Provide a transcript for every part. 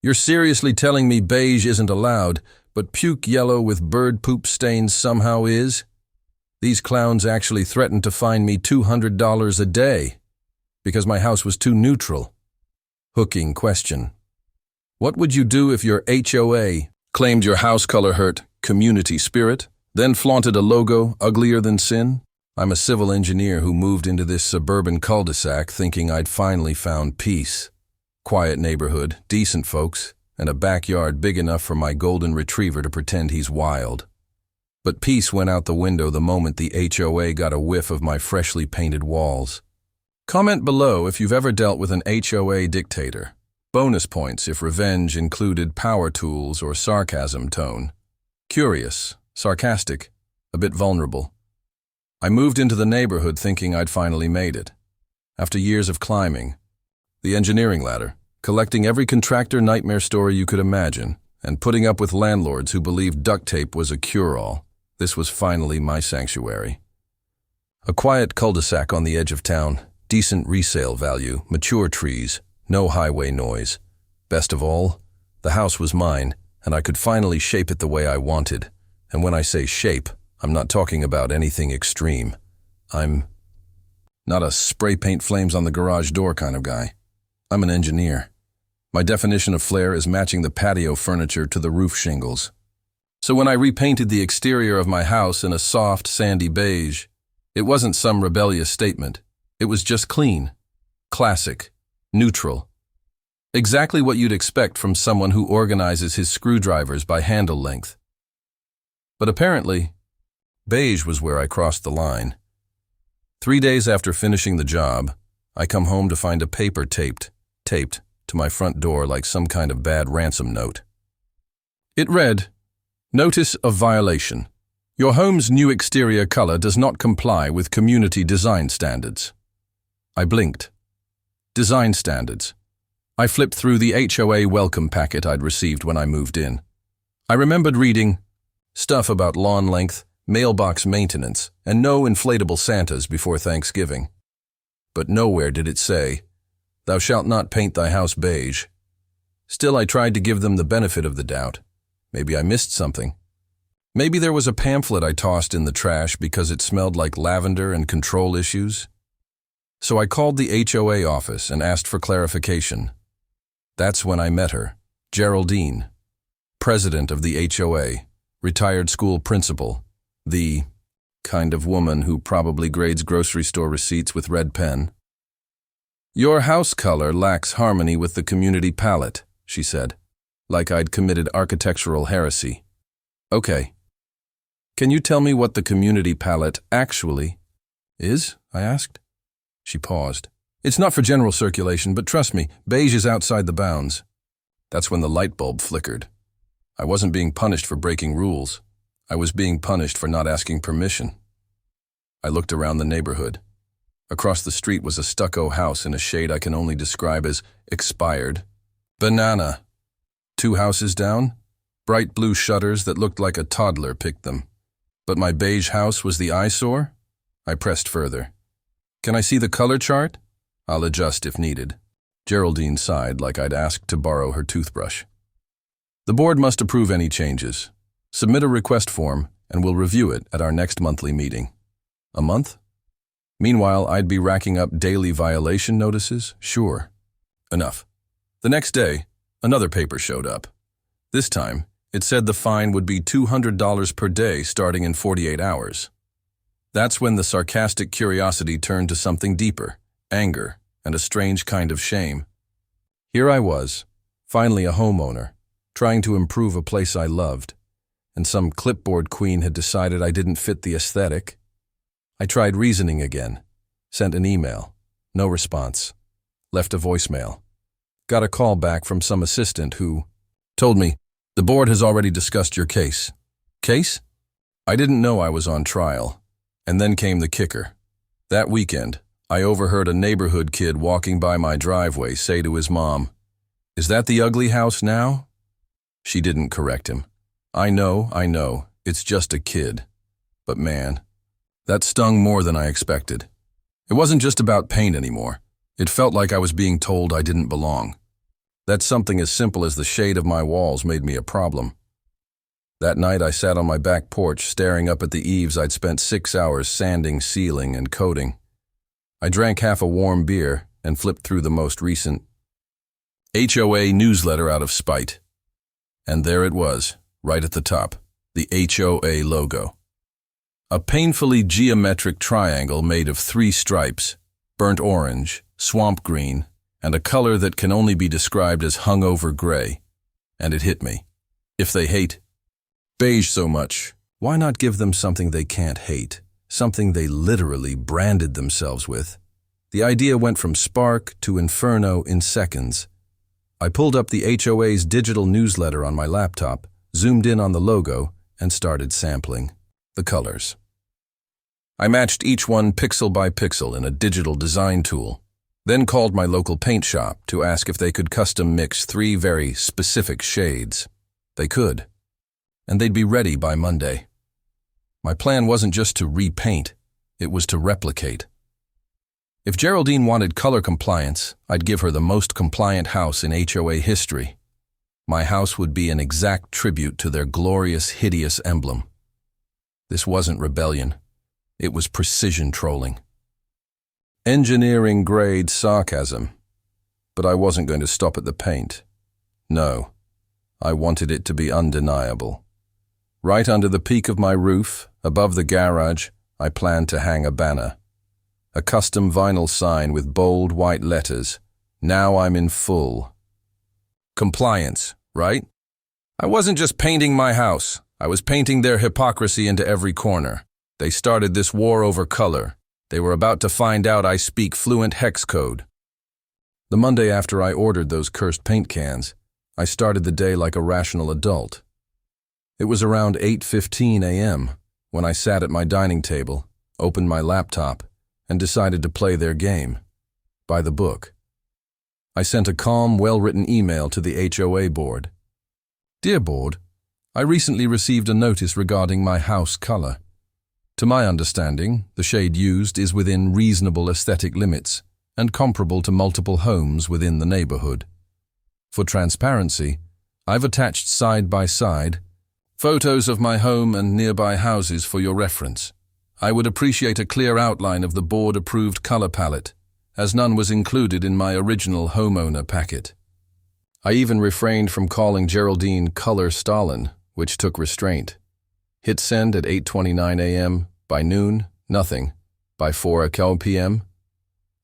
You're seriously telling me beige isn't allowed, but puke yellow with bird poop stains somehow is? These clowns actually threatened to fine me $200 a day because my house was too neutral. Hooking question. What would you do if your HOA claimed your house color hurt community spirit, then flaunted a logo uglier than sin? I'm a civil engineer who moved into this suburban cul-de-sac thinking I'd finally found peace. Quiet neighborhood, decent folks, and a backyard big enough for my golden retriever to pretend he's wild. But peace went out the window the moment the HOA got a whiff of my freshly painted walls. Comment below if you've ever dealt with an HOA dictator. Bonus points if revenge included power tools or sarcasm tone. Curious, sarcastic, a bit vulnerable. I moved into the neighborhood thinking I'd finally made it. After years of climbing the engineering ladder, collecting every contractor nightmare story you could imagine, and putting up with landlords who believed duct tape was a cure-all, this was finally my sanctuary. A quiet cul-de-sac on the edge of town, decent resale value, mature trees, no highway noise. Best of all, the house was mine, and I could finally shape it the way I wanted. And when I say shape, I'm not talking about anything extreme. I'm not a spray paint flames on the garage door kind of guy. I'm an engineer. My definition of flair is matching the patio furniture to the roof shingles. So when I repainted the exterior of my house in a soft, sandy beige, it wasn't some rebellious statement. It was just clean, classic, neutral. Exactly what you'd expect from someone who organizes his screwdrivers by handle length. But apparently, beige was where I crossed the line. 3 days after finishing the job, I come home to find a paper taped to my front door like some kind of bad ransom note. It read, "Notice of violation. Your home's new exterior color does not comply with community design standards." I blinked. Design standards. I flipped through the HOA welcome packet I'd received when I moved in. I remembered reading stuff about lawn length, mailbox maintenance, and no inflatable Santas before Thanksgiving. But nowhere did it say, "Thou shalt not paint thy house beige." Still, I tried to give them the benefit of the doubt. Maybe I missed something. Maybe there was a pamphlet I tossed in the trash because it smelled like lavender and control issues. So I called the HOA office and asked for clarification. That's when I met her, Geraldine, president of the HOA, retired school principal, the kind of woman who probably grades grocery store receipts with red pen. "Your house color lacks harmony with the community palette," she said, like I'd committed architectural heresy. "Okay. Can you tell me what the community palette actually is?" I asked. She paused. "It's not for general circulation, but trust me, beige is outside the bounds." That's when the light bulb flickered. I wasn't being punished for breaking rules. I was being punished for not asking permission. I looked around the neighborhood. Across the street was a stucco house in a shade I can only describe as expired. Banana. 2 houses down, bright blue shutters that looked like a toddler picked them. But my beige house was the eyesore? I pressed further. "Can I see the color chart?" "I'll adjust if needed." Geraldine sighed like I'd asked to borrow her toothbrush. "The board must approve any changes. Submit a request form, and we'll review it at our next monthly meeting." A month? Meanwhile, I'd be racking up daily violation notices? Sure. Enough. The next day, another paper showed up. This time, it said the fine would be $200 per day starting in 48 hours. That's when the sarcastic curiosity turned to something deeper, anger, and a strange kind of shame. Here I was, finally a homeowner, trying to improve a place I loved, and some clipboard queen had decided I didn't fit the aesthetic. I tried reasoning again, sent an email, no response, left a voicemail. Got a call back from some assistant who told me, "The board has already discussed your case." Case? I didn't know I was on trial. And then came the kicker. That weekend, I overheard a neighborhood kid walking by my driveway say to his mom, "Is that the ugly house now?" She didn't correct him. I know, it's just a kid. But man, that stung more than I expected. It wasn't just about paint anymore. It felt like I was being told I didn't belong. that something as simple as the shade of my walls made me a problem. That night I sat on my back porch staring up at the eaves I'd spent 6 hours sanding, sealing, and coating. I drank half a warm beer and flipped through the most recent HOA newsletter out of spite. And there it was, right at the top, the HOA logo. A painfully geometric triangle made of 3 stripes, burnt orange, swamp green, and a color that can only be described as hungover gray. And it hit me. If they hate beige so much, why not give them something they can't hate, something they literally branded themselves with? The idea went from spark to inferno in seconds. I pulled up the HOA's digital newsletter on my laptop, zoomed in on the logo, and started sampling the colors. I matched each one pixel by pixel in a digital design tool, then called my local paint shop to ask if they could custom mix 3 very specific shades. They could, and they'd be ready by Monday. My plan wasn't just to repaint, it was to replicate. If Geraldine wanted color compliance, I'd give her the most compliant house in HOA history. My house would be an exact tribute to their glorious, hideous emblem. This wasn't rebellion. It was precision trolling. Engineering-grade sarcasm. But I wasn't going to stop at the paint. No, I wanted it to be undeniable. Right under the peak of my roof, above the garage, I planned to hang a banner. A custom vinyl sign with bold white letters. Now I'm in full compliance, right? I wasn't just painting my house. I was painting their hypocrisy into every corner. They started this war over color. They were about to find out I speak fluent hex code. The Monday after I ordered those cursed paint cans, I started the day like a rational adult. It was around 8:15 a.m. when I sat at my dining table, opened my laptop, and decided to play their game, by the book. I sent a calm, well-written email to the HOA board. Dear board, I recently received a notice regarding my house color. To my understanding, the shade used is within reasonable aesthetic limits and comparable to multiple homes within the neighborhood. For transparency, I've attached side-by-side photos of my home and nearby houses for your reference. I would appreciate a clear outline of the board-approved color palette, as none was included in my original homeowner packet. I even refrained from calling Geraldine Color Stalin, which took restraint. Hit send at 8:29 a.m. By noon, nothing. By 4 p.m.,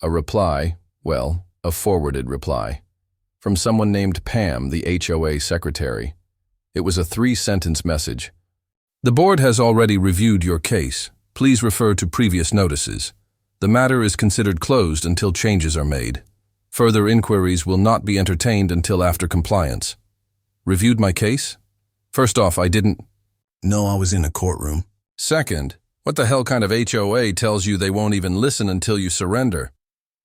a reply, well, a forwarded reply, from someone named Pam, the HOA secretary. It was a 3-sentence message. The board has already reviewed your case. Please refer to previous notices. The matter is considered closed until changes are made. Further inquiries will not be entertained until after compliance. Reviewed my case? First off, I didn't know I was in a courtroom. Second, what the hell kind of HOA tells you they won't even listen until you surrender?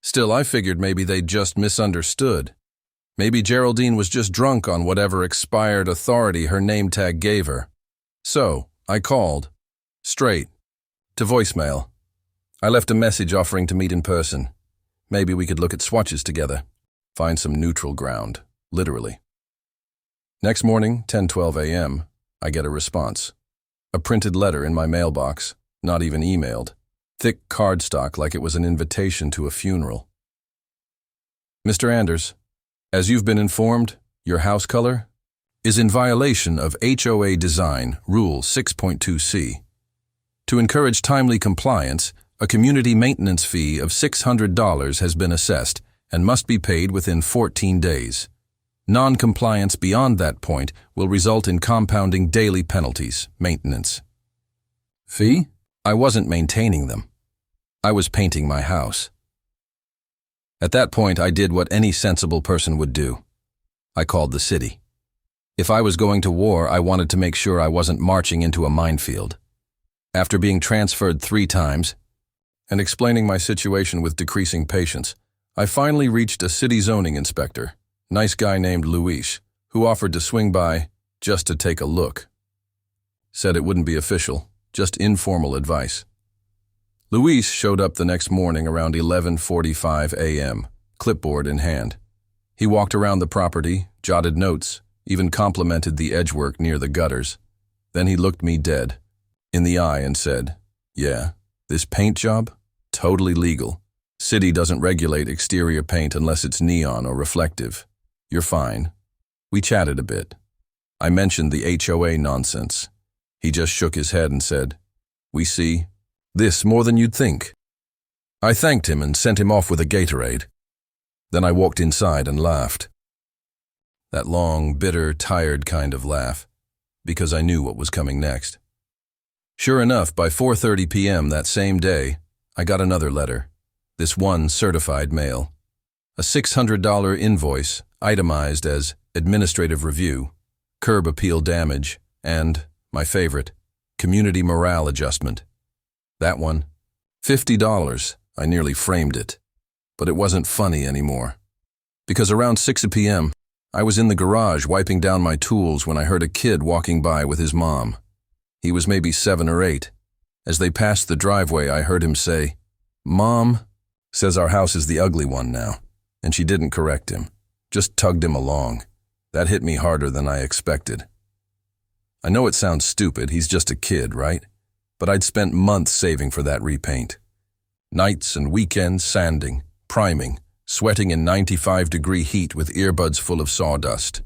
Still, I figured maybe they'd just misunderstood. Maybe Geraldine was just drunk on whatever expired authority her name tag gave her. So, I called. Straight. To voicemail. I left a message offering to meet in person. Maybe we could look at swatches together. Find some neutral ground, literally. Next morning, 10:12 a.m., I get a response. A printed letter in my mailbox, not even emailed. Thick cardstock like it was an invitation to a funeral. Mr. Anders, as you've been informed, your house color is in violation of HOA Design Rule 6.2c. To encourage timely compliance, a community maintenance fee of $600 has been assessed and must be paid within 14 days. Non-compliance beyond that point will result in compounding daily penalties, maintenance. Fee? I wasn't maintaining them. I was painting my house. At that point, I did what any sensible person would do. I called the city. If I was going to war, I wanted to make sure I wasn't marching into a minefield. After being transferred 3 times and explaining my situation with decreasing patience, I finally reached a city zoning inspector, nice guy named Luis, who offered to swing by just to take a look. Said it wouldn't be official, just informal advice. Luis showed up the next morning around 11:45 a.m., clipboard in hand. He walked around the property, jotted notes, even complimented the edgework near the gutters. Then he looked me dead in the eye and said, "Yeah, this paint job? Totally legal. City doesn't regulate exterior paint unless it's neon or reflective. You're fine." We chatted a bit. I mentioned the HOA nonsense. He just shook his head and said, "We see this more than you'd think." I thanked him and sent him off with a Gatorade. Then I walked inside and laughed. That long, bitter, tired kind of laugh, because I knew what was coming next. Sure enough, by 4:30 p.m. that same day, I got another letter, this one certified mail. A $600 invoice, itemized as administrative review, curb appeal damage, and, my favorite, community morale adjustment. That one, $50. I nearly framed it. But it wasn't funny anymore. Because around 6 p.m., I was in the garage wiping down my tools when I heard a kid walking by with his mom. He was maybe 7 or 8. As they passed the driveway, I heard him say, "Mom says our house is the ugly one now," and she didn't correct him, just tugged him along. That hit me harder than I expected. I know it sounds stupid, he's just a kid, right? But I'd spent months saving for that repaint. Nights and weekends sanding, priming, sweating in 95-degree heat with earbuds full of sawdust.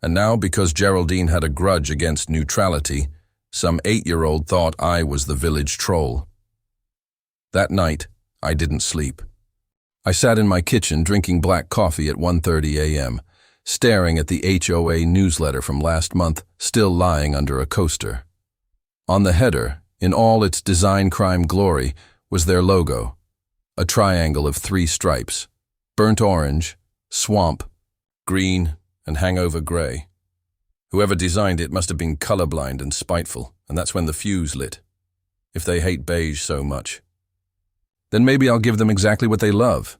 And now, because Geraldine had a grudge against neutrality, some 8-year-old thought I was the village troll. That night, I didn't sleep. I sat in my kitchen drinking black coffee at 1:30 a.m., staring at the HOA newsletter from last month still lying under a coaster. On the header, in all its design crime glory, was their logo, a triangle of 3 stripes, burnt orange, swamp, green, and hangover gray. Whoever designed it must have been colorblind and spiteful, and that's when the fuse lit, if they hate beige so much. Then maybe I'll give them exactly what they love.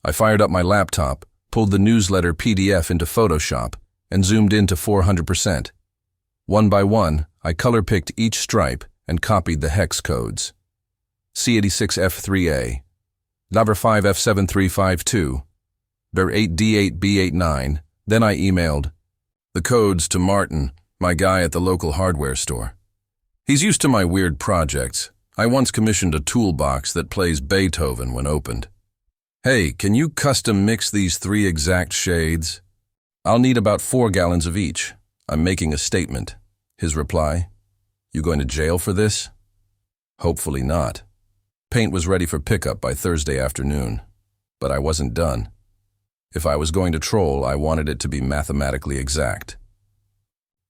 I fired up my laptop, pulled the newsletter PDF into Photoshop, and zoomed in to 400%. One by one, I color-picked each stripe and copied the hex codes. C86F3A, Laver 5F7352, Ver 8D8B89. Then I emailed the codes to Martin, my guy at the local hardware store. He's used to my weird projects. I once commissioned a toolbox that plays Beethoven when opened. "Hey, can you custom mix these 3 exact shades? I'll need about 4 gallons of each. I'm making a statement." His reply, "You going to jail for this?" Hopefully not. Paint was ready for pickup by Thursday afternoon, but I wasn't done. If I was going to troll, I wanted it to be mathematically exact.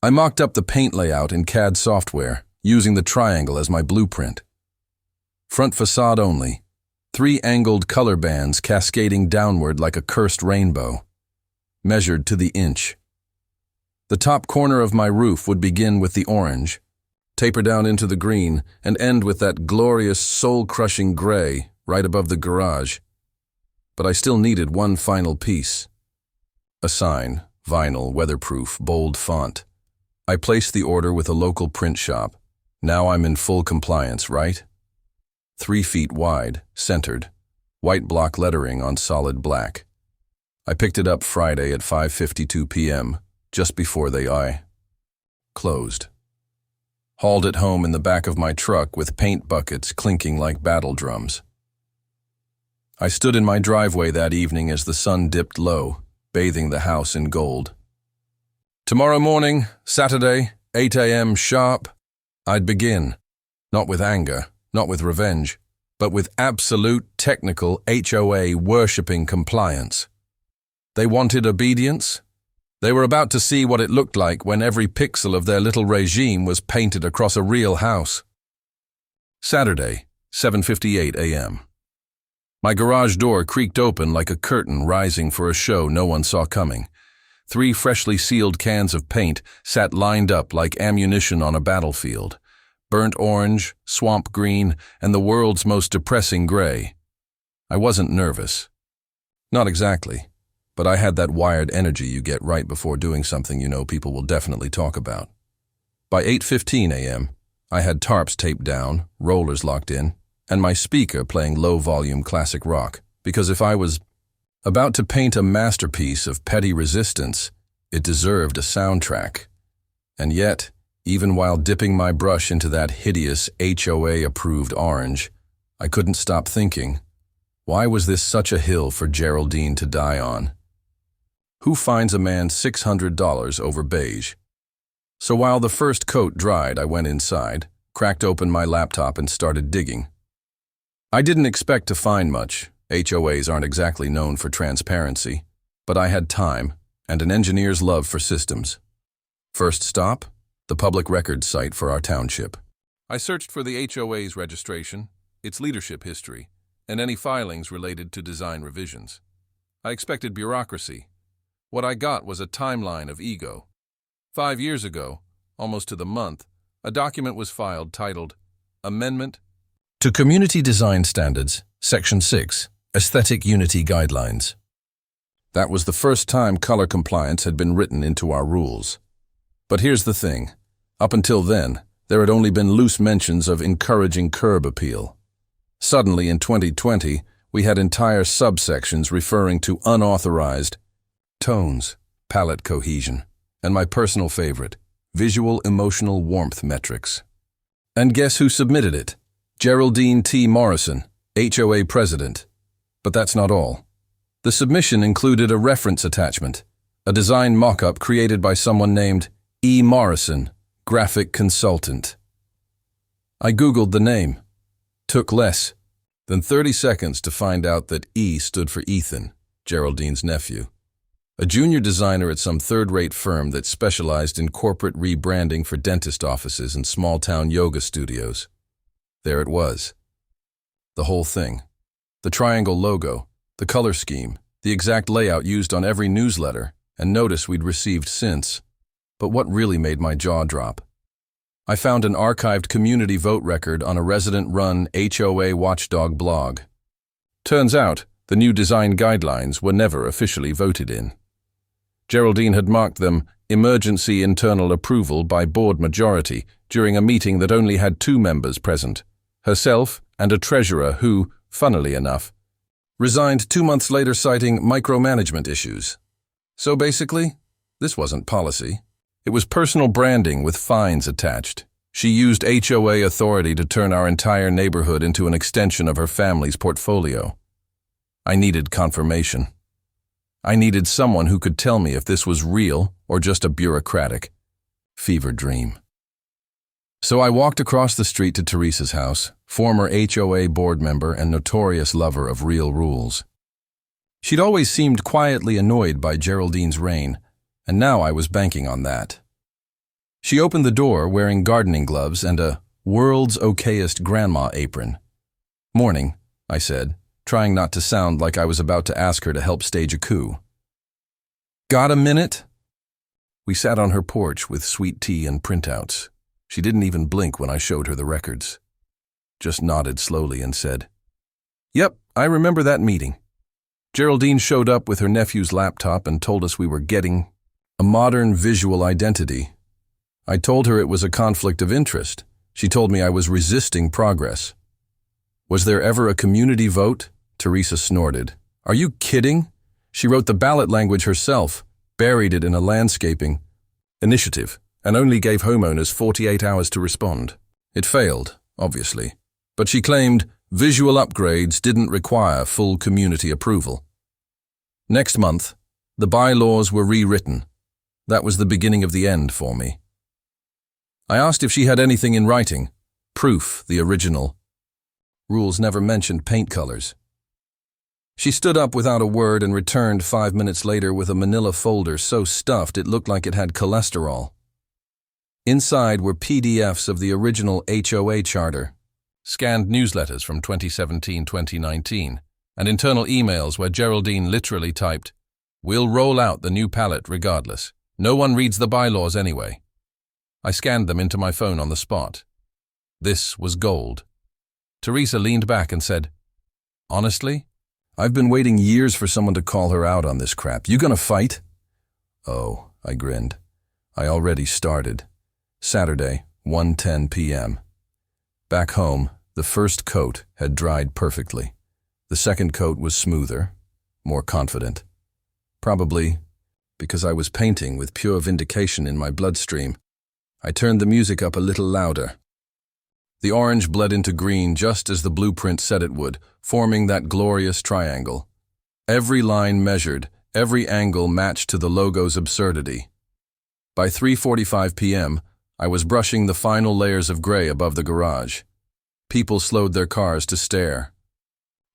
I mocked up the paint layout in CAD software, using the triangle as my blueprint. Front facade only, 3 angled color bands cascading downward like a cursed rainbow, measured to the inch. The top corner of my roof would begin with the orange, taper down into the green, and end with that glorious, soul-crushing gray right above the garage. But I still needed one final piece. A sign, vinyl, weatherproof, bold font. I placed the order with a local print shop. Now I'm in full compliance, right? 3 feet wide, centered, white block lettering on solid black. I picked it up Friday at 5:52 p.m., just before they closed. Hauled it home in the back of my truck with paint buckets clinking like battle drums. I stood in my driveway that evening as the sun dipped low, bathing the house in gold. Tomorrow morning, Saturday, 8 a.m. sharp, I'd begin, not with anger, not with revenge, but with absolute technical HOA worshipping compliance. They wanted obedience. They were about to see what it looked like when every pixel of their little regime was painted across a real house. Saturday, 7:58 a.m. My garage door creaked open like a curtain rising for a show no one saw coming. 3 freshly sealed cans of paint sat lined up like ammunition on a battlefield. Burnt orange, swamp green, and the world's most depressing gray. I wasn't nervous. Not exactly. But I had that wired energy you get right before doing something you know people will definitely talk about. By 8:15 a.m., I had tarps taped down, rollers locked in, and my speaker playing low-volume classic rock, because if I was About to paint a masterpiece of petty resistance, it deserved a soundtrack. And yet, even while dipping my brush into that hideous HOA-approved orange, I couldn't stop thinking, why was this such a hill for Geraldine to die on? Who finds a man $600 over beige? So while the first coat dried, I went inside, cracked open my laptop and started digging. I didn't expect to find much. HOAs aren't exactly known for transparency, but I had time and an engineer's love for systems. First stop, the public records site for our township. I searched for the HOA's registration, its leadership history, and any filings related to design revisions. I expected bureaucracy. What I got was a timeline of ego. 5 years ago, almost to the month, a document was filed titled Amendment to Community Design Standards, Section 6, Aesthetic Unity Guidelines. That was the first time color compliance had been written into our rules. But here's the thing. Up until then, there had only been loose mentions of encouraging curb appeal. Suddenly, in 2020, we had entire subsections referring to unauthorized tones, palette cohesion, and my personal favorite, visual emotional warmth metrics. And guess who submitted it? Geraldine T. Morrison, HOA president. But that's not all. The submission included a reference attachment, a design mock-up created by someone named E. Morrison, graphic consultant. I Googled the name. Took less than 30 seconds to find out that E stood for Ethan, Geraldine's nephew, a junior designer at some third-rate firm that specialized in corporate rebranding for dentist offices and small-town yoga studios. There it was. The whole thing. The triangle logo, the color scheme, the exact layout used on every newsletter and notice we'd received since. But what really made my jaw drop? I found an archived community vote record on a resident-run HOA watchdog blog. Turns out, the new design guidelines were never officially voted in. Geraldine had marked them emergency internal approval by board majority during a meeting that only had 2 members present, herself and a treasurer who, funnily enough, resigned 2 months later citing micromanagement issues. So basically, this wasn't policy. It was personal branding with fines attached. She used HOA authority to turn our entire neighborhood into an extension of her family's portfolio. I needed confirmation. I needed someone who could tell me if this was real or just a bureaucratic fever dream. So I walked across the street to Teresa's house, former HOA board member and notorious lover of real rules. She'd always seemed quietly annoyed by Geraldine's reign, and now I was banking on that. She opened the door wearing gardening gloves and a world's okayest grandma apron. "Morning," I said, trying not to sound like I was about to ask her to help stage a coup. "Got a minute?" We sat on her porch with sweet tea and printouts. She didn't even blink when I showed her the records. Just nodded slowly and said, "Yep, I remember that meeting." Geraldine showed up with her nephew's laptop and told us we were getting a modern visual identity. I told her it was a conflict of interest. She told me I was resisting progress. "Was there ever a community vote?" Teresa snorted. "Are you kidding?" She wrote the ballot language herself, buried it in a landscaping initiative, and only gave homeowners 48 hours to respond. It failed, obviously, but she claimed visual upgrades didn't require full community approval. Next month, the bylaws were rewritten. That was the beginning of the end for me. I asked if she had anything in writing, proof the original. Rules never mentioned paint colors. She stood up without a word and returned 5 minutes later with a manila folder so stuffed it looked like it had cholesterol. Inside were PDFs of the original HOA charter, scanned newsletters from 2017-2019, and internal emails where Geraldine literally typed, "We'll roll out the new palette regardless. No one reads the bylaws anyway." I scanned them into my phone on the spot. This was gold. Teresa leaned back and said, "Honestly, I've been waiting years for someone to call her out on this crap. You gonna fight?" "Oh," I grinned. "I already started. Saturday, 1:10 p.m. Back home, the first coat had dried perfectly. The second coat was smoother, more confident. Probably because I was painting with pure vindication in my bloodstream. I turned the music up a little louder. The orange bled into green just as the blueprint said it would, forming that glorious triangle. Every line measured, every angle matched to the logo's absurdity. By 3:45 p.m., I was brushing the final layers of gray above the garage. People slowed their cars to stare.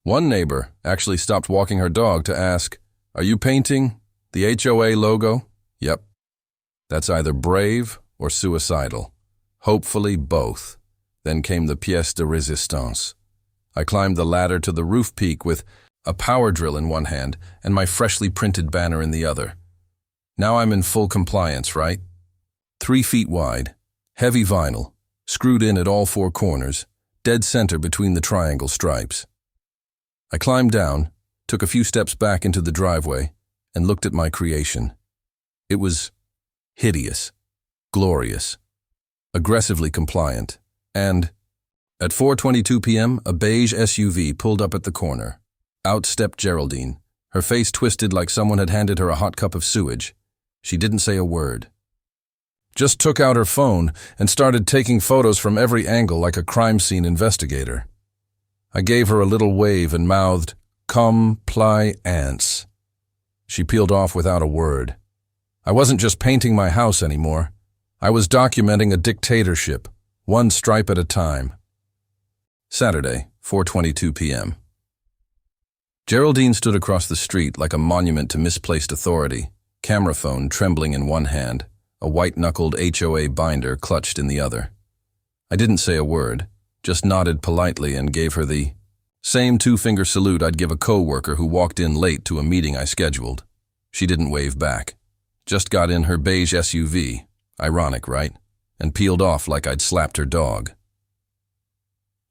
One neighbor actually stopped walking her dog to ask, "Are you painting the HOA logo?" Yep. That's either brave or suicidal. Hopefully both. Then came the pièce de résistance. I climbed the ladder to the roof peak with a power drill in one hand and my freshly printed banner in the other. Now I'm in full compliance, right? 3 feet wide, heavy vinyl, screwed in at all 4 corners, dead center between the triangle stripes. I climbed down, took a few steps back into the driveway, and looked at my creation. It was hideous, glorious, aggressively compliant, and at 4:22 p.m., a beige SUV pulled up at the corner. Out stepped Geraldine, her face twisted like someone had handed her a hot cup of sewage. She didn't say a word. Just took out her phone and started taking photos from every angle like a crime scene investigator. I gave her a little wave and mouthed, "Compliance." She peeled off without a word. I wasn't just painting my house anymore. I was documenting a dictatorship, one stripe at a time. Saturday, 4:22 p.m. Geraldine stood across the street like a monument to misplaced authority, camera phone trembling in one hand, a white-knuckled HOA binder clutched in the other. I didn't say a word, just nodded politely and gave her the same 2-finger salute I'd give a co-worker who walked in late to a meeting I scheduled. She didn't wave back. Just got in her beige SUV, ironic, right? And peeled off like I'd slapped her dog.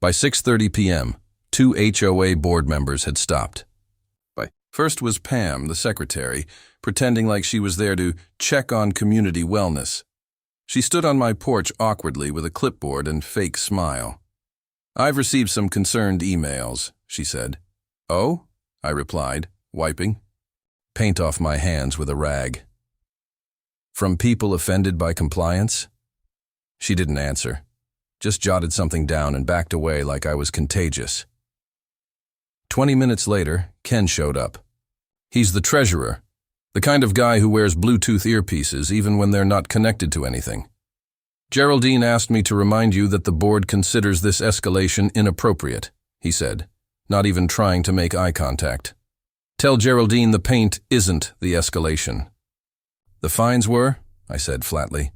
By 6:30 p.m., 2 HOA board members had stopped. First was Pam, the secretary, pretending like she was there to check on community wellness. She stood on my porch awkwardly with a clipboard and fake smile. "I've received some concerned emails," she said. "Oh?" I replied, wiping paint off my hands with a rag. "From people offended by compliance?" She didn't answer, just jotted something down and backed away like I was contagious. 20 minutes later, Ken showed up. He's the treasurer, the kind of guy who wears Bluetooth earpieces even when they're not connected to anything. "Geraldine asked me to remind you that the board considers this escalation inappropriate," he said, not even trying to make eye contact. "Tell Geraldine the paint isn't the escalation." "The fines were?" I said flatly.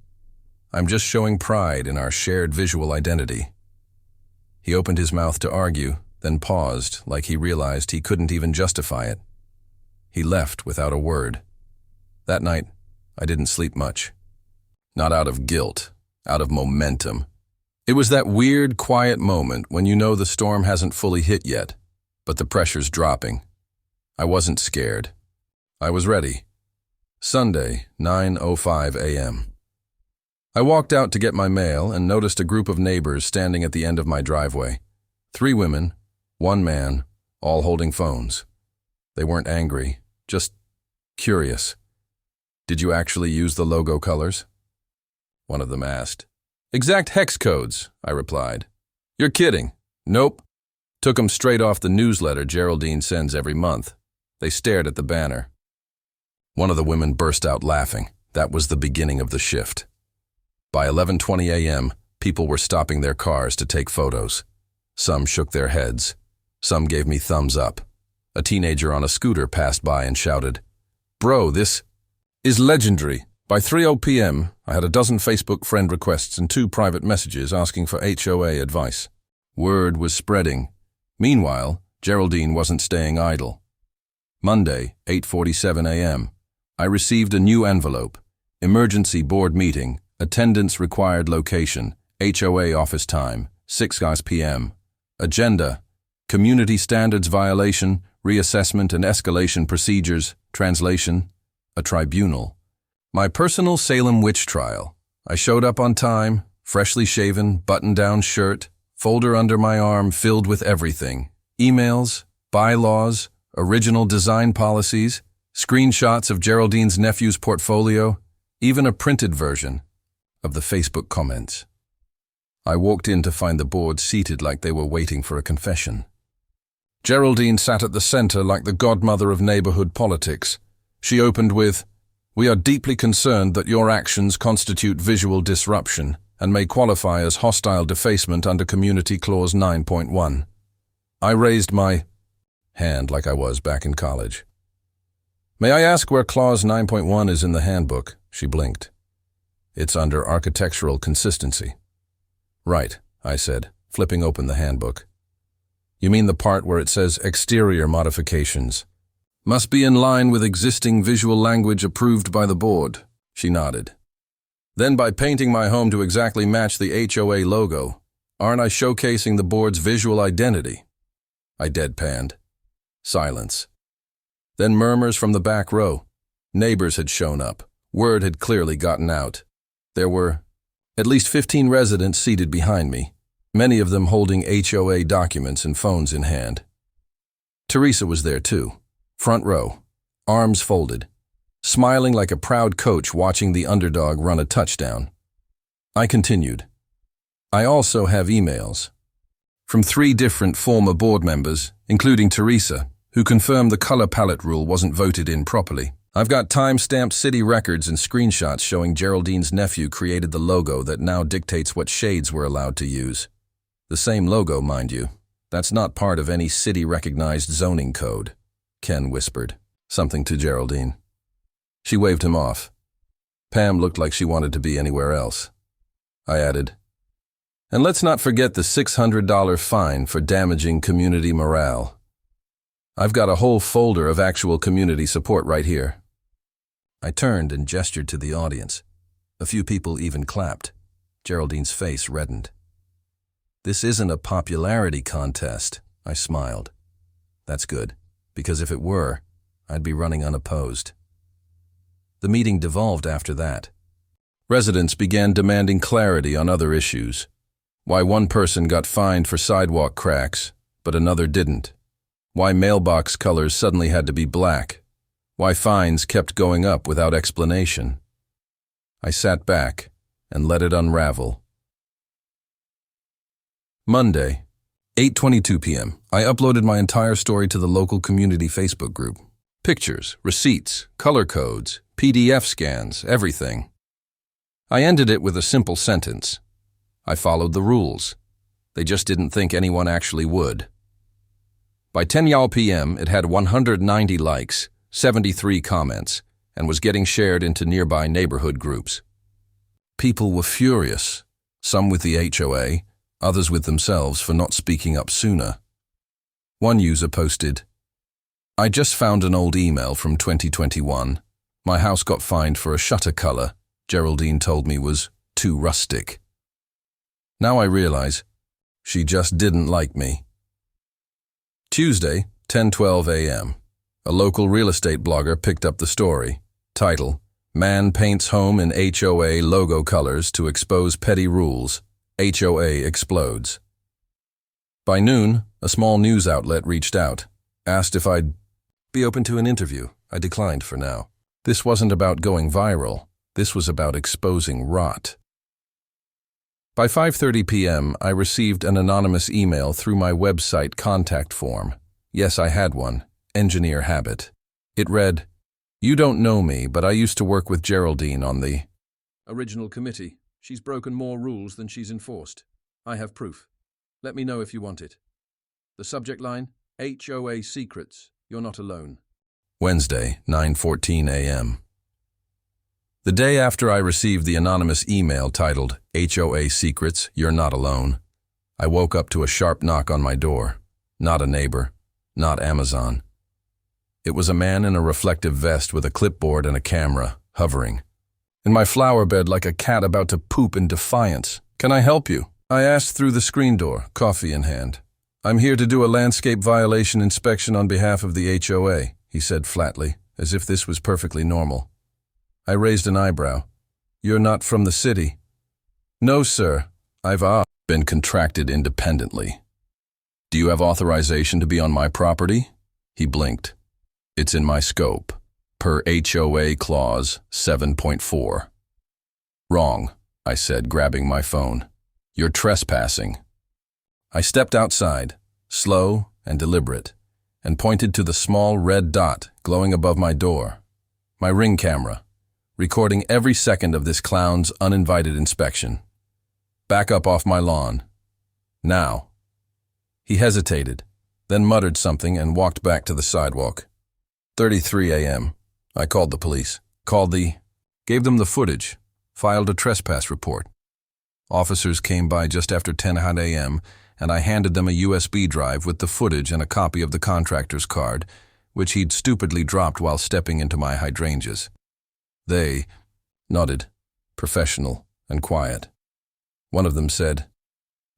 "I'm just showing pride in our shared visual identity." He opened his mouth to argue, then paused like he realized he couldn't even justify it. He left without a word. That night, I didn't sleep much. Not out of guilt, out of momentum. It was that weird, quiet moment when you know the storm hasn't fully hit yet, but the pressure's dropping. I wasn't scared. I was ready. Sunday, 9:05 a.m. I walked out to get my mail and noticed a group of neighbors standing at the end of my driveway. 3 women, 1 man, all holding phones. They weren't angry, just curious. "Did you actually use the logo colors?" one of them asked. "Exact hex codes," I replied. "You're kidding." "Nope." Took them straight off the newsletter Geraldine sends every month. They stared at the banner. One of the women burst out laughing. That was the beginning of the shift. By 11:20 a.m., people were stopping their cars to take photos. Some shook their heads. Some gave me thumbs up. A teenager on a scooter passed by and shouted, "Bro, this is legendary." By 3:00 p.m., I had a dozen Facebook friend requests and 2 private messages asking for HOA advice. Word was spreading. Meanwhile, Geraldine wasn't staying idle. Monday, 8:47 a.m., I received a new envelope. Emergency board meeting, attendance required location, HOA office time, 6 p.m. Agenda, community standards violation, reassessment and escalation procedures, translation, a tribunal. My personal Salem witch trial. I showed up on time, freshly shaven, button-down shirt, folder under my arm filled with everything. Emails, bylaws, original design policies, screenshots of Geraldine's nephew's portfolio, even a printed version of the Facebook comments. I walked in to find the board seated like they were waiting for a confession. Geraldine sat at the center like the godmother of neighborhood politics. She opened with, "We are deeply concerned that your actions constitute visual disruption and may qualify as hostile defacement under Community Clause 9.1. I raised my hand like I was back in college. "May I ask where Clause 9.1 is in the handbook?" She blinked. "It's under architectural consistency." "Right," I said, flipping open the handbook. "You mean the part where it says exterior modifications must be in line with existing visual language approved by the board?" She nodded. "Then by painting my home to exactly match the HOA logo, aren't I showcasing the board's visual identity?" I deadpanned. Silence. Then murmurs from the back row. Neighbors had shown up. Word had clearly gotten out. There were at least 15 residents seated behind me, many of them holding HOA documents and phones in hand. Teresa was there too, front row, arms folded, smiling like a proud coach watching the underdog run a touchdown. I continued. "I also have emails from 3 different former board members, including Teresa, who confirmed the color palette rule wasn't voted in properly. I've got time-stamped city records and screenshots showing Geraldine's nephew created the logo that now dictates what shades we're allowed to use. The same logo, mind you. That's not part of any city-recognized zoning code," Ken whispered, something to Geraldine. She waved him off. Pam looked like she wanted to be anywhere else. I added, "And let's not forget the $600 fine for damaging community morale. I've got a whole folder of actual community support right here." I turned and gestured to the audience. A few people even clapped. Geraldine's face reddened. "This isn't a popularity contest," I smiled. "That's good, because if it were, I'd be running unopposed." The meeting devolved after that. Residents began demanding clarity on other issues. Why one person got fined for sidewalk cracks, but another didn't. Why mailbox colors suddenly had to be black. Why fines kept going up without explanation. I sat back and let it unravel. Monday, 8:22 p.m. I uploaded my entire story to the local community Facebook group. Pictures, receipts, color codes, PDF scans, everything. I ended it with a simple sentence. I followed the rules. They just didn't think anyone actually would. By 10 p.m., it had 190 likes, 73 comments, and was getting shared into nearby neighborhood groups. People were furious, some with the HOA, others with themselves for not speaking up sooner. One user posted, "I just found an old email from 2021. My house got fined for a shutter color Geraldine told me was too rustic. Now I realize she just didn't like me." Tuesday, 10:12 a.m. A local real estate blogger picked up the story. Title, "Man Paints Home in HOA Logo Colors to Expose Petty Rules. HOA Explodes." By noon, a small news outlet reached out, asked if I'd be open to an interview. I declined for now. This wasn't about going viral. This was about exposing rot. By 5:30 p.m., I received an anonymous email through my website contact form. Yes, I had one. Engineer habit. It read, "You don't know me, but I used to work with Geraldine on the original committee. She's broken more rules than she's enforced. I have proof. Let me know if you want it. The subject line, HOA secrets. You're not alone." Wednesday, 9:14 a.m. The day after I received the anonymous email titled, "HOA Secrets, You're Not Alone," I woke up to a sharp knock on my door. Not a neighbor, not Amazon. It was a man in a reflective vest with a clipboard and a camera, hovering in my flower bed like a cat about to poop in defiance. "Can I help you?" I asked through the screen door, coffee in hand. "I'm here to do a landscape violation inspection on behalf of the HOA," he said flatly, as if this was perfectly normal. I raised an eyebrow. "You're not from the city?" "No, sir. I've been contracted independently." "Do you have authorization to be on my property?" He blinked. It's in my scope, per HOA Clause 7.4. Wrong, I said, grabbing my phone. You're trespassing. I stepped outside, slow and deliberate, and pointed to the small red dot glowing above my door. My Ring camera, recording every second of this clown's uninvited inspection. Back up off my lawn. Now. He hesitated, then muttered something and walked back to the sidewalk. 3:33 a.m. I called the police, gave them the footage, filed a trespass report. Officers came by just after 10 a.m., and I handed them a USB drive with the footage and a copy of the contractor's card, which he'd stupidly dropped while stepping into my hydrangeas. They nodded, professional and quiet. One of them said,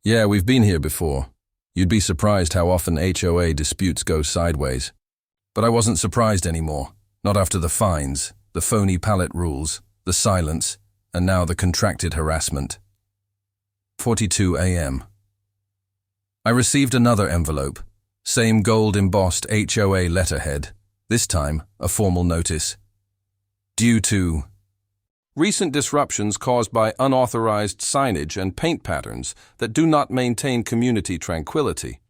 "Yeah, we've been here before. You'd be surprised how often HOA disputes go sideways." But I wasn't surprised anymore, not after the fines, the phony pallet rules, the silence, and now the contracted harassment. 4:42 a.m. I received another envelope, same gold-embossed HOA letterhead, this time a formal notice. Due to recent disruptions caused by unauthorized signage and paint patterns that do not maintain community tranquility,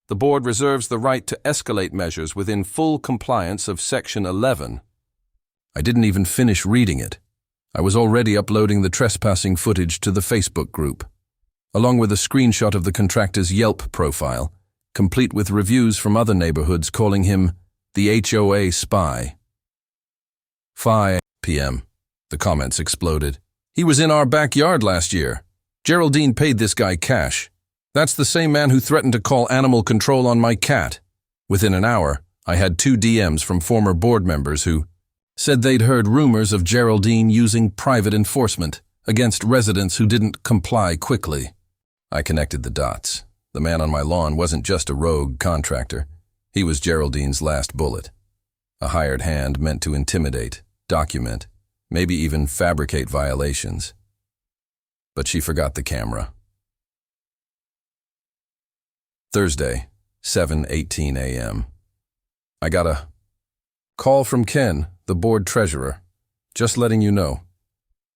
the board reserves the right to escalate measures within full compliance of Section 11. I didn't even finish reading it. I was already uploading the trespassing footage to the Facebook group, along with a screenshot of the contractor's Yelp profile, complete with reviews from other neighborhoods calling him the HOA spy. 5 p.m. The comments exploded. "He was in our backyard last year. Geraldine paid this guy cash. That's the same man who threatened to call animal control on my cat." Within an hour, I had 2 DMs from former board members who said they'd heard rumors of Geraldine using private enforcement against residents who didn't comply quickly. I connected the dots. The man on my lawn wasn't just a rogue contractor. He was Geraldine's last bullet. A hired hand meant to intimidate, document, maybe even fabricate violations. But she forgot the camera. Thursday, 7:18 a.m. I got a call from Ken, the board treasurer. "Just letting you know.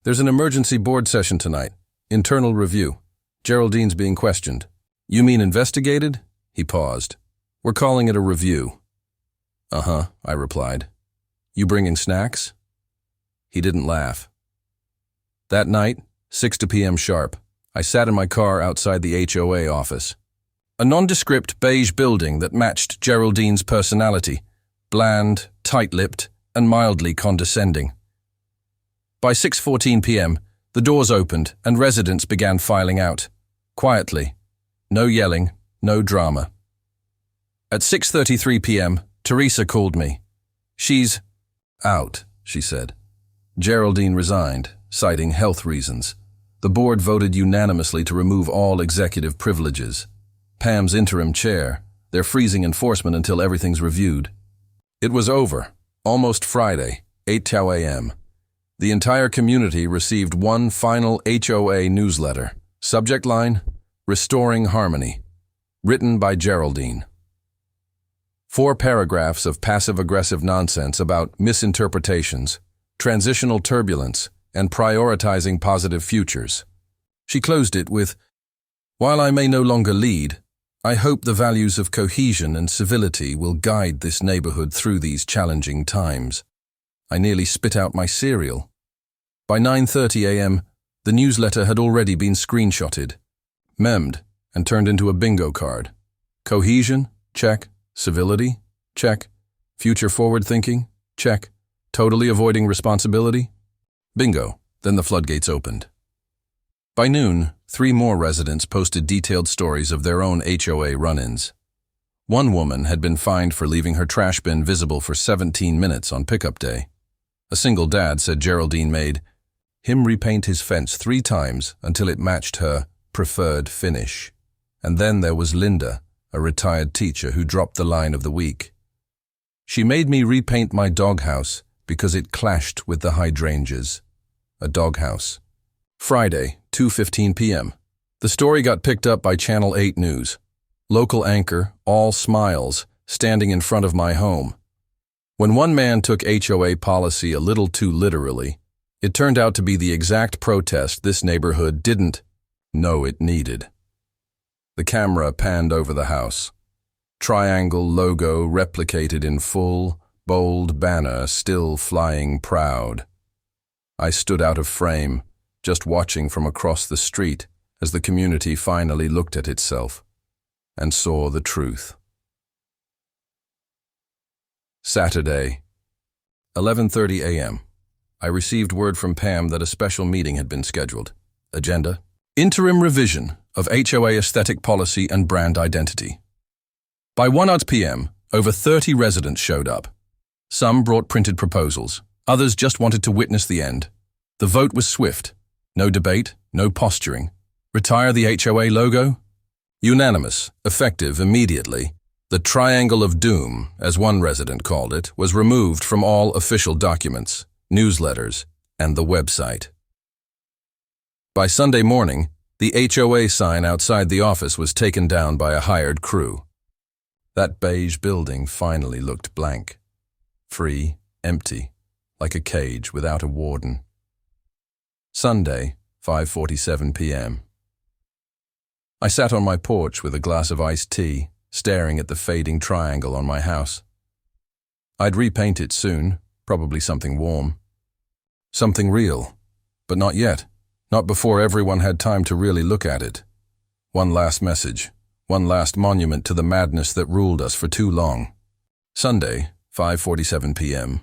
There's an emergency board session tonight. Internal review. Geraldine's being questioned." "You mean investigated?" He paused. "We're calling it a review." "Uh-huh," I replied. "You bringing snacks?" He didn't laugh. That night, 6 p.m. sharp, I sat in my car outside the HOA office. A nondescript beige building that matched Geraldine's personality, bland, tight-lipped, and mildly condescending. By 6:14 p.m., the doors opened and residents began filing out. Quietly. No yelling, no drama. At 6:33 p.m., Teresa called me. "She's out," she said. Geraldine resigned, citing health reasons. The board voted unanimously to remove all executive privileges. Pam's interim chair. They're freezing enforcement until everything's reviewed. It was over. Almost Friday, 8 a.m. The entire community received one final HOA newsletter. Subject line, "Restoring Harmony." Written by Geraldine. 4 paragraphs of passive-aggressive nonsense about misinterpretations, transitional turbulence, and prioritizing positive futures. She closed it with, "While I may no longer lead, I hope the values of cohesion and civility will guide this neighborhood through these challenging times." I nearly spit out my cereal. By 9:30 a.m., the newsletter had already been screenshotted, memmed, and turned into a bingo card. Cohesion? Check. Civility? Check. Future forward thinking? Check. Totally avoiding responsibility? Bingo. Then the floodgates opened. By noon, 3 more residents posted detailed stories of their own HOA run-ins. One woman had been fined for leaving her trash bin visible for 17 minutes on pickup day. A single dad said Geraldine made him repaint his fence 3 times until it matched her preferred finish. And then there was Linda, a retired teacher who dropped the line of the week. "She made me repaint my doghouse because it clashed with the hydrangeas." A doghouse. Friday, 2:15 p.m. The story got picked up by Channel 8 News. Local anchor, all smiles, standing in front of my home. When one man took HOA policy a little too literally, it turned out to be the exact protest this neighborhood didn't know it needed. The camera panned over the house. Triangle logo replicated in full, bold banner still flying proud. I stood out of frame, just watching from across the street as the community finally looked at itself and saw the truth. Saturday, 11:30 a.m. I received word from Pam that a special meeting had been scheduled. Agenda: interim revision of HOA aesthetic policy and brand identity. By 1 p.m., over 30 residents showed up. Some brought printed proposals. Others just wanted to witness the end. The vote was swift. No debate, no posturing. Retire the HOA logo? Unanimous, effective immediately. The Triangle of Doom, as one resident called it, was removed from all official documents, newsletters, and the website. By Sunday morning, the HOA sign outside the office was taken down by a hired crew. That beige building finally looked blank. Free, empty, like a cage without a warden. Sunday, 5:47 p.m. I sat on my porch with a glass of iced tea, staring at the fading triangle on my house. I'd repaint it soon, probably something warm. Something real, but not yet, not before everyone had time to really look at it. One last message, one last monument to the madness that ruled us for too long. Sunday, 5:47 p.m.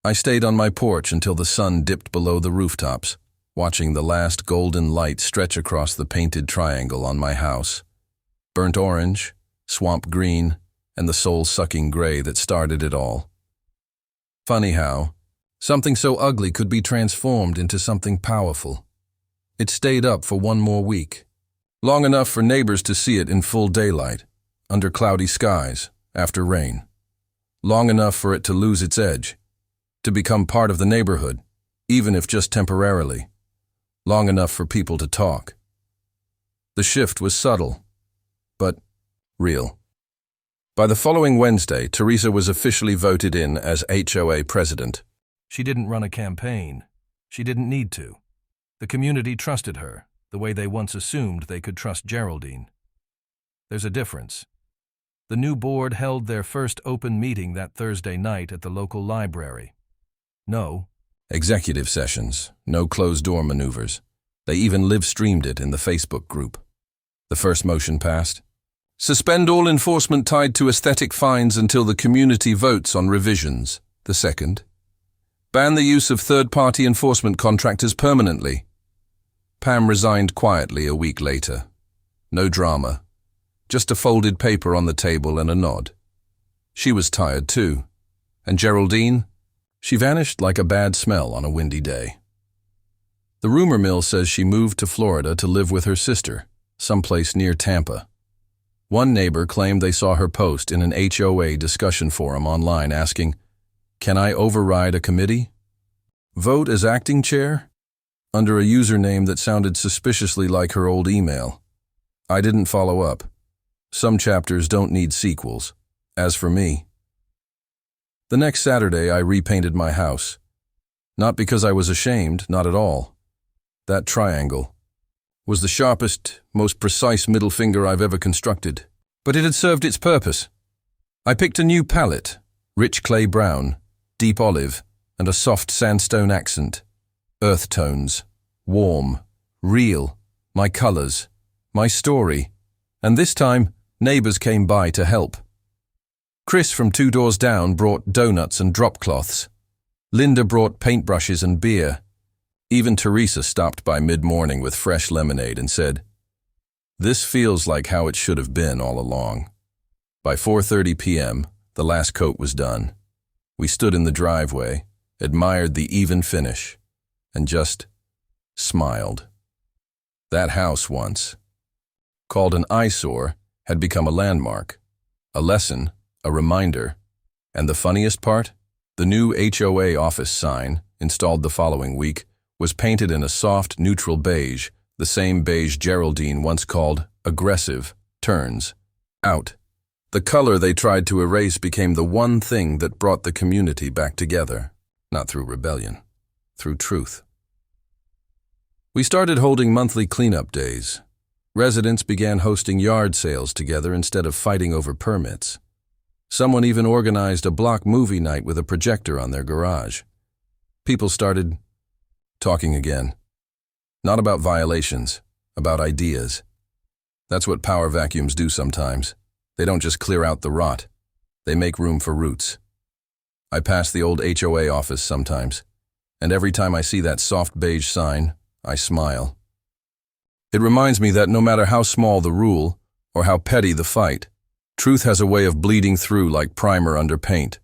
I stayed on my porch until the sun dipped below the rooftops, watching the last golden light stretch across the painted triangle on my house. Burnt orange, swamp green, and the soul-sucking gray that started it all. Funny how something so ugly could be transformed into something powerful. It stayed up for one more week, long enough for neighbors to see it in full daylight, under cloudy skies, after rain. Long enough for it to lose its edge, to become part of the neighborhood, even if just temporarily. Long enough for people to talk. The shift was subtle, but real. By the following Wednesday, Teresa was officially voted in as HOA president. She didn't run a campaign. She didn't need to. The community trusted her, the way they once assumed they could trust Geraldine. There's a difference. The new board held their first open meeting that Thursday night at the local library. No executive sessions, no closed-door maneuvers. They even live-streamed it in the Facebook group. The first motion passed. Suspend all enforcement tied to aesthetic fines until the community votes on revisions. The second. Ban the use of third-party enforcement contractors permanently. Pam resigned quietly a week later. No drama. Just a folded paper on the table and a nod. She was tired too. And Geraldine? She vanished like a bad smell on a windy day. The rumor mill says she moved to Florida to live with her sister, someplace near Tampa. One neighbor claimed they saw her post in an HOA discussion forum online asking, "Can I override a committee? Vote as acting chair?" under a username that sounded suspiciously like her old email. I didn't follow up. Some chapters don't need sequels. As for me, the next Saturday I repainted my house. Not because I was ashamed, not at all. That triangle was the sharpest, most precise middle finger I've ever constructed. But it had served its purpose. I picked a new palette, rich clay brown, deep olive, and a soft sandstone accent. Earth tones, warm, real, my colors, my story. And this time, neighbors came by to help. Chris from 2 doors down brought donuts and drop cloths. Linda brought paintbrushes and beer. Even Teresa stopped by mid-morning with fresh lemonade and said, "This feels like how it should have been all along." By 4:30 p.m., the last coat was done. We stood in the driveway, admired the even finish, and just smiled. That house once, called an eyesore, had become a landmark, a lesson, a reminder. And the funniest part? The new HOA office sign, installed the following week, was painted in a soft, neutral beige, the same beige Geraldine once called aggressive, turns out The color they tried to erase became the one thing that brought the community back together, not through rebellion, through truth. We started holding monthly cleanup days. Residents began hosting yard sales together instead of fighting over permits. Someone even organized a block movie night with a projector on their garage. People started talking again. Not about violations, about ideas. That's what power vacuums do sometimes. They don't just clear out the rot. They make room for roots. I pass the old HOA office sometimes, and every time I see that soft beige sign, I smile. It reminds me that no matter how small the rule, or how petty the fight, truth has a way of bleeding through like primer under paint.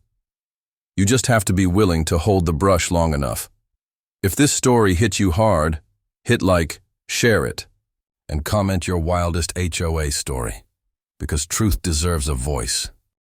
You just have to be willing to hold the brush long enough. If this story hit you hard, hit like, share it, and comment your wildest HOA story, because truth deserves a voice.